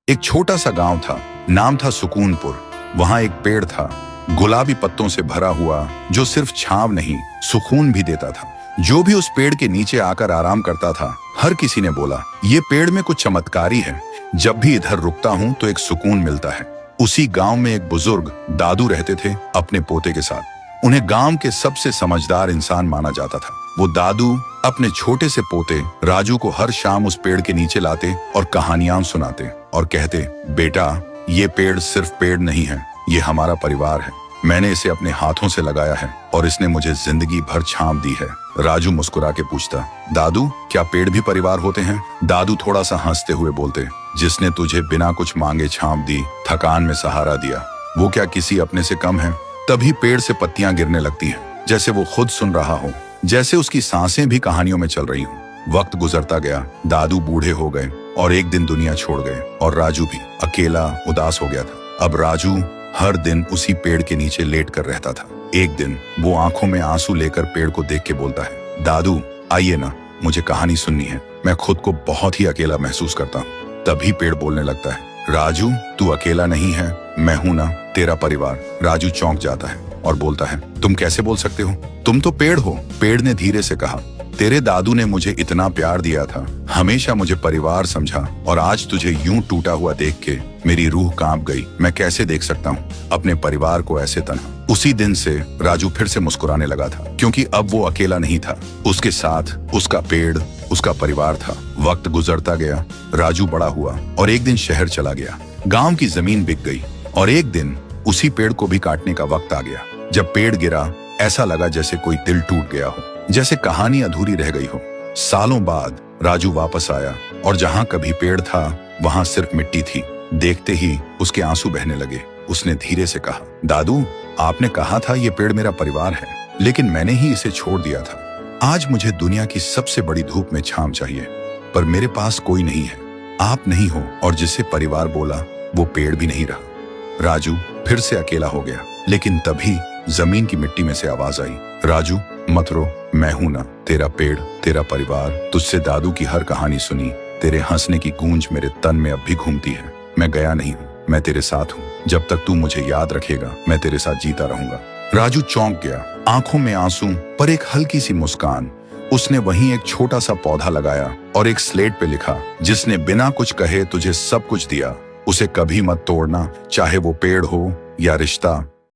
एक छोटा सा गांव था, नाम था सुकूनपुर। वहां एक पेड़ था, गुलाबी पत्तों से भरा हुआ, जो सिर्फ छांव नहीं, सुकून भी देता था। जो भी उस पेड़ के नीचे आकर आराम करता था, हर किसी ने बोला, ये पेड़ में कुछ चमत्कारी है। जब भी इधर रुकता हूँ तो एक सुकून मिलता है। उसी गांव में एक बुजुर्ग दादू रहते थे अपने पोते के साथ। उन्हें गांव के सबसे समझदार इंसान माना जाता था। वो दादू अपने छोटे से पोते राजू को हर शाम उस पेड़ के नीचे लाते और कहानियां सुनाते और कहते, बेटा, ये पेड़ सिर्फ पेड़ नहीं है, ये हमारा परिवार है। मैंने इसे अपने हाथों से लगाया है और इसने मुझे जिंदगी भर छांव दी है। राजू मुस्कुरा के पूछता, दादू, क्या पेड़ भी परिवार होते हैं? दादू थोड़ा सा हंसते हुए बोलते, जिसने तुझे बिना कुछ मांगे छांव दी, थकान में सहारा दिया, वो क्या किसी अपने से कम है? तभी पेड़ से पत्तियां गिरने लगती हैं, जैसे वो खुद सुन रहा हो, जैसे उसकी सांसें भी कहानियों में चल रही हो। वक्त गुजरता गया, दादू बूढ़े हो गए और एक दिन दुनिया छोड़ गए और राजू भी अकेला उदास हो गया था। अब राजू हर दिन उसी पेड़ के नीचे लेट कर रहता था। एक दिन वो आंखों में आंसू लेकर पेड़ को देख के बोलता है, दादू, आइए ना, मुझे कहानी सुननी है। मैं खुद को बहुत ही अकेला महसूस करता हूँ। तभी पेड़ बोलने लगता है, राजू, तू अकेला नहीं है, मैं हूं ना, तेरा परिवार। राजू चौंक जाता है और बोलता है, तुम कैसे बोल सकते हो? तुम तो पेड़ हो। पेड़ ने धीरे से कहा, तेरे दादू ने मुझे इतना प्यार दिया था, हमेशा मुझे परिवार समझा, और आज तुझे यूं टूटा हुआ देख के मेरी रूह कांप गई। मैं कैसे देख सकता हूँ अपने परिवार को ऐसे तन्हा। उसी दिन से राजू फिर से मुस्कुराने लगा था, क्योंकि अब वो अकेला नहीं था। उसके साथ उसका पेड़, उसका परिवार था। वक्त गुजरता गया, राजू बड़ा हुआ और एक दिन शहर चला गया। गांव की जमीन बिक गई और एक दिन उसी पेड़ को भी काटने का वक्त आ गया। जब पेड़ गिरा, ऐसा लगा जैसे कोई दिल टूट गया हो, जैसे कहानी अधूरी रह गई हो। सालों बाद राजू वापस आया और जहां कभी पेड़ था, वहां सिर्फ मिट्टी थी। देखते ही उसके आंसू बहने लगे। उसने धीरे से कहा, दादू, आपने कहा था ये पेड़ मेरा परिवार है, लेकिन मैंने ही इसे छोड़ दिया था। आज मुझे दुनिया की सबसे बड़ी धूप में छांव चाहिए, पर मेरे पास कोई नहीं है। आप नहीं हो, और जिसे परिवार बोला वो पेड़ भी नहीं रहा। राजू फिर से अकेला हो गया, लेकिन तभी जमीन की मिट्टी में से आवाज आई, राजू, मत रो, मैं हूं ना, तेरा पेड़, तेरा परिवार। तुझसे दादू की हर कहानी सुनी, तेरे हंसने की गूंज मेरे तन में अब भी घूमती है। मैं गया नहीं हूँ, मैं तेरे साथ हूँ। जब तक तू मुझे याद रखेगा, मैं तेरे साथ जीता रहूंगा। राजू चौंक गया, आंखों में आंसू पर एक हल्की सी मुस्कान। उसने वहीं एक छोटा सा पौधा लगाया और एक स्लेट पे लिखा, जिसने बिना कुछ कहे तुझे सब कुछ दिया, उसे कभी मत तोड़ना, चाहे वो पेड़ हो या रिश्ता।